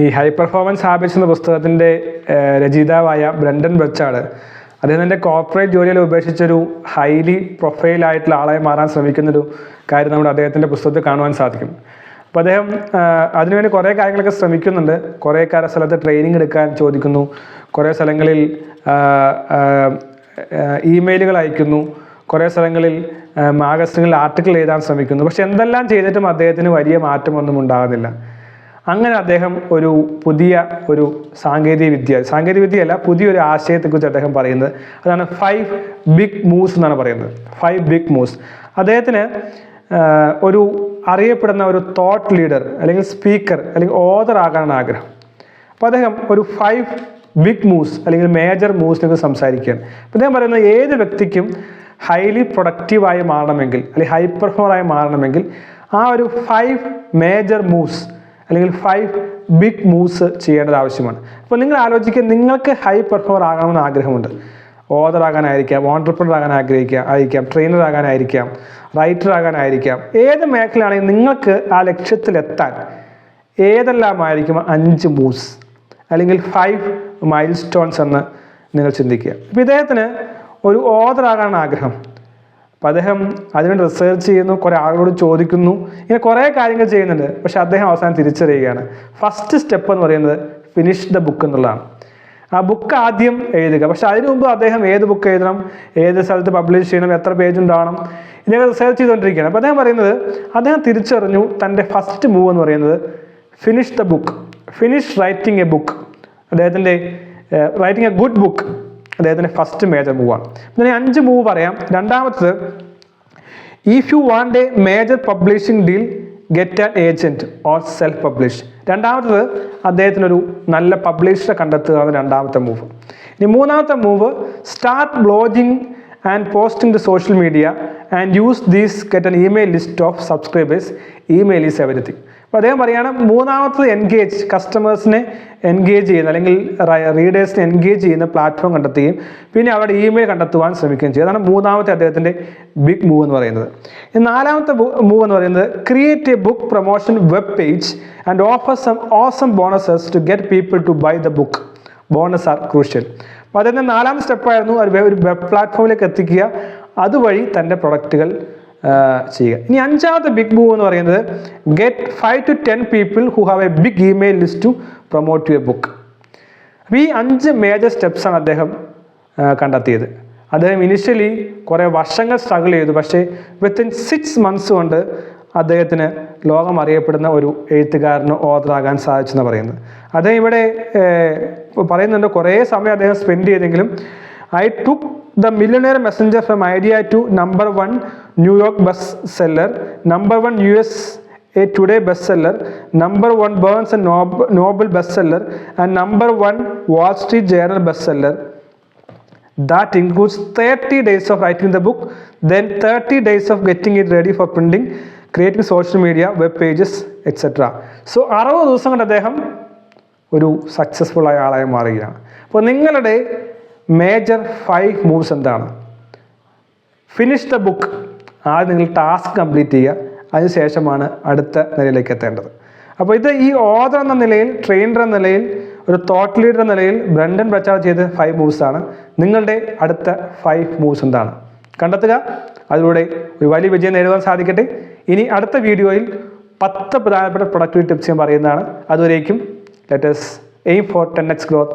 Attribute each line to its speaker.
Speaker 1: ഈ high performance habits എന്ന പുസ്തകത്തിൻ്റെ രചയിതാവായ ബ്രണ്ടൻ ബർച്ചാർഡ് അദ്ദേഹം തൻ്റെ കോർപ്പറേറ്റ് ജോലിയിൽ ഉപേക്ഷിച്ചൊരു ഹൈലി പ്രൊഫൈലായിട്ടുള്ള ആളായി മാറാൻ ശ്രമിക്കുന്നൊരു കാര്യം നമ്മുടെ അദ്ദേഹത്തിൻ്റെ പുസ്തകത്തിൽ കാണുവാൻ സാധിക്കും. അപ്പോൾ അദ്ദേഹം അതിനുവേണ്ടി കുറേ കാര്യങ്ങളൊക്കെ ശ്രമിക്കുന്നുണ്ട്. കുറേ സ്ഥലത്ത് ട്രെയിനിങ് എടുക്കാൻ ചോദിക്കുന്നു, കുറേ സ്ഥലങ്ങളിൽ ഇമെയിലുകൾ അയക്കുന്നു, കുറേ സ്ഥലങ്ങളിൽ മാഗസിനുകളിൽ ആർട്ടിക്കിൾ എഴുതാൻ ശ്രമിക്കുന്നു. പക്ഷെ എന്തെല്ലാം ചെയ്തിട്ടും അദ്ദേഹത്തിന് വലിയ മാറ്റമൊന്നും ഉണ്ടാകുന്നില്ല. അങ്ങനെ അദ്ദേഹം പുതിയ സാങ്കേതികവിദ്യയല്ല, പുതിയൊരു ആശയത്തെക്കുറിച്ച് അദ്ദേഹം പറയുന്നത്. അതാണ് 5 ബിഗ് മൂവ്സ് എന്നാണ് പറയുന്നത്. 5 ബിഗ് മൂവ്സ്. അദ്ദേഹത്തിന് അറിയപ്പെടുന്ന ഒരു തോട്ട് ലീഡർ അല്ലെങ്കിൽ സ്പീക്കർ അല്ലെങ്കിൽ ഓതർ ആകാനാണ് ആഗ്രഹം. അപ്പോൾ അദ്ദേഹം 5 ബിഗ് മൂവ്സ് അല്ലെങ്കിൽ മേജർ മൂവ്സിനെ സംസാരിക്കുകയാണ്. അപ്പോൾ അദ്ദേഹം പറയുന്നത് ഏത് വ്യക്തിക്കും ഹൈലി പ്രൊഡക്റ്റീവായി മാറണമെങ്കിൽ അല്ലെങ്കിൽ ഹൈ പെർഫോമറായി മാറണമെങ്കിൽ 5 മേജർ മൂവ്സ് അല്ലെങ്കിൽ 5 ബിഗ് മൂവ്സ് ചെയ്യേണ്ടത് ആവശ്യമാണ്. അപ്പോൾ നിങ്ങൾ ആലോചിക്കുക, നിങ്ങൾക്ക് ഹൈ പെർഫോമർ ആകണമെന്ന് ആഗ്രഹമുണ്ട്. ഓതർ ആകാനായിരിക്കാം, ഓൺട്രപ്രണർ ആകാൻ ആയിരിക്കാം, ട്രെയിനർ ആകാനായിരിക്കാം, റൈറ്റർ ആകാനായിരിക്കാം. ഏത് മേഖലയാണെങ്കിലും നിങ്ങൾക്ക് ആ ലക്ഷ്യത്തിലെത്താൻ ഏതെല്ലാമായിരിക്കും 5 മൂവ്സ് അല്ലെങ്കിൽ 5 മൈൽ സ്റ്റോൺസ് എന്ന് നിങ്ങൾ ചിന്തിക്കുക. അപ്പോൾ ഇദ്ദേഹത്തിന് ഒരു ഓതർ ആകാനാണ് ആഗ്രഹം. അപ്പോൾ അദ്ദേഹം അതിനുവേണ്ടി റിസർച്ച് ചെയ്യുന്നു, കുറേ ആളുകളോട് ചോദിക്കുന്നു, ഇങ്ങനെ കുറേ കാര്യങ്ങൾ ചെയ്യുന്നുണ്ട്. പക്ഷെ അദ്ദേഹം അവസാനം തിരിച്ചറിയുകയാണ്, ഫസ്റ്റ് സ്റ്റെപ്പ് എന്ന് പറയുന്നത് ഫിനിഷ് ദ ബുക്ക് എന്നുള്ളതാണ്. ആ ബുക്ക് ആദ്യം എഴുതുക. പക്ഷെ അതിനു മുമ്പ് അദ്ദേഹം ഏത് ബുക്ക് എഴുതണം, ഏത് സ്ഥലത്ത് പബ്ലിഷ് ചെയ്യണം, എത്ര പേജ് ഉണ്ടാവണം, ഇതൊക്കെ റിസർച്ച് ചെയ്തുകൊണ്ടിരിക്കുകയാണ്. അപ്പോൾ അദ്ദേഹം തിരിച്ചറിഞ്ഞു തൻ്റെ ഫസ്റ്റ് മൂവ് എന്ന് പറയുന്നത് finish the book, finish writing A book. അദ്ദേഹത്തിൻ്റെ റൈറ്റിംഗ് എ ഗുഡ് ബുക്ക് അദ്ദേഹത്തിൻ്റെ ഫസ്റ്റ് മേജർ മൂവാണ്. പിന്നെ 5 മൂവ് പറയാം. രണ്ടാമത്തത്, if you want A major publishing deal get an agent or self publish. രണ്ടാമത്തത് അദ്ദേഹത്തിനൊരു നല്ല പബ്ലിഷറെ കണ്ടെത്തുക ആണ് രണ്ടാമത്തെ മൂവ്. ഇനി മൂന്നാമത്തെ move, start blogging and posting the social media and use these get an email list of subscribers. Email is everything. അപ്പോൾ അദ്ദേഹം പറയുകയാണ്, മൂന്നാമത്തത് കസ്റ്റമേഴ്സിനെ എൻഗേജ് ചെയ്യുന്ന അല്ലെങ്കിൽ റീഡേഴ്സിനെ എൻഗേജ് ചെയ്യുന്ന പ്ലാറ്റ്ഫോം കണ്ടെത്തുകയും പിന്നെ അവരുടെ ഇമെയിൽ കണ്ടെത്തുവാൻ ശ്രമിക്കുകയും ചെയ്യും. അതാണ് മൂന്നാമത്തെ അദ്ദേഹത്തിൻ്റെ ബിഗ് മൂവ് എന്ന് പറയുന്നത്. നാലാമത്തെ മൂവ് എന്ന് പറയുന്നത്, create a book promotion web page and offer some awesome bonuses to get people to buy the book. Bonus are crucial. അപ്പോൾ അതിൻ്റെ 4ാം സ്റ്റെപ്പായിരുന്നു ഒരു വെബ് പ്ലാറ്റ്ഫോമിലേക്ക് എത്തിക്കുക, അതുവഴി തൻ്റെ പ്രൊഡക്റ്റുകൾ ചെയ്യുക. ഇനി 5ാമത്തെ ബിഗ് മൂവ് എന്ന് പറയുന്നത്, get 5 to 10 people who have a big email list to promote your book. അപ്പോൾ ഈ 5 മേജർ സ്റ്റെപ്സാണ് അദ്ദേഹം കണ്ടെത്തിയത്. അദ്ദേഹം ഇനിഷ്യലി കുറേ വർഷങ്ങൾ സ്ട്രഗിൾ ചെയ്തു. പക്ഷേ വിത്തിൻ 6 months കൊണ്ട് അദ്ദേഹത്തിന് ലോകം അറിയപ്പെടുന്ന ഒരു എഴുത്തുകാരനോ ഓതറാകാൻ സാധിച്ചെന്ന് പറയുന്നത്. അദ്ദേഹം ഇവിടെ പറയുന്നുണ്ട്, കുറേ സമയം അദ്ദേഹം സ്പെൻഡ് ചെയ്തെങ്കിലും I took the Millionaire Messenger from idea to number 1 New York bestseller, number 1 USA Today bestseller, number 1 Barnes and Noble bestseller, and number 1 Wall Street Journal bestseller. That includes 30 days of writing the book, then 30 days of getting it ready for printing, creating social media, web pages, etc. So 60 ദിവസം കൊണ്ട് അദ്ദേഹം ഒരു successful ആയ ആളായി മാറുകയാണ്. അപ്പോൾ നിങ്ങളുടെ major 5 moves എന്താണ്? Finish the book. ആദ്യം നിങ്ങൾ ടാസ്ക് കംപ്ലീറ്റ് ചെയ്യുക, അതിനുശേഷമാണ് അടുത്ത നിലയിലേക്ക് എത്തേണ്ടത്. അപ്പോൾ ഇത് ഈ ഓതർ എന്ന നിലയിൽ, ട്രെയിനർ എന്ന നിലയിൽ, ഒരു തോട്ട് ലീഡർ എന്ന നിലയിൽ ബ്രണ്ടൻ ബർച്ചാർഡ് ചെയ്ത 5 മൂവ്സാണ്. നിങ്ങളുടെ അടുത്ത 5 മൂവ്സ് എന്താണ്? കണ്ടെത്തുക, അതിലൂടെ ഒരു വലിയ വിജയം നേടുവാൻ സാധിക്കട്ടെ. ഇനി അടുത്ത വീഡിയോയിൽ 10 പ്രധാനപ്പെട്ട പ്രൊഡക്ടിവിറ്റി ടിപ്സ് ഞാൻ പറയുന്നതാണ്. അതുവരേക്കും let us aim for 10x growth.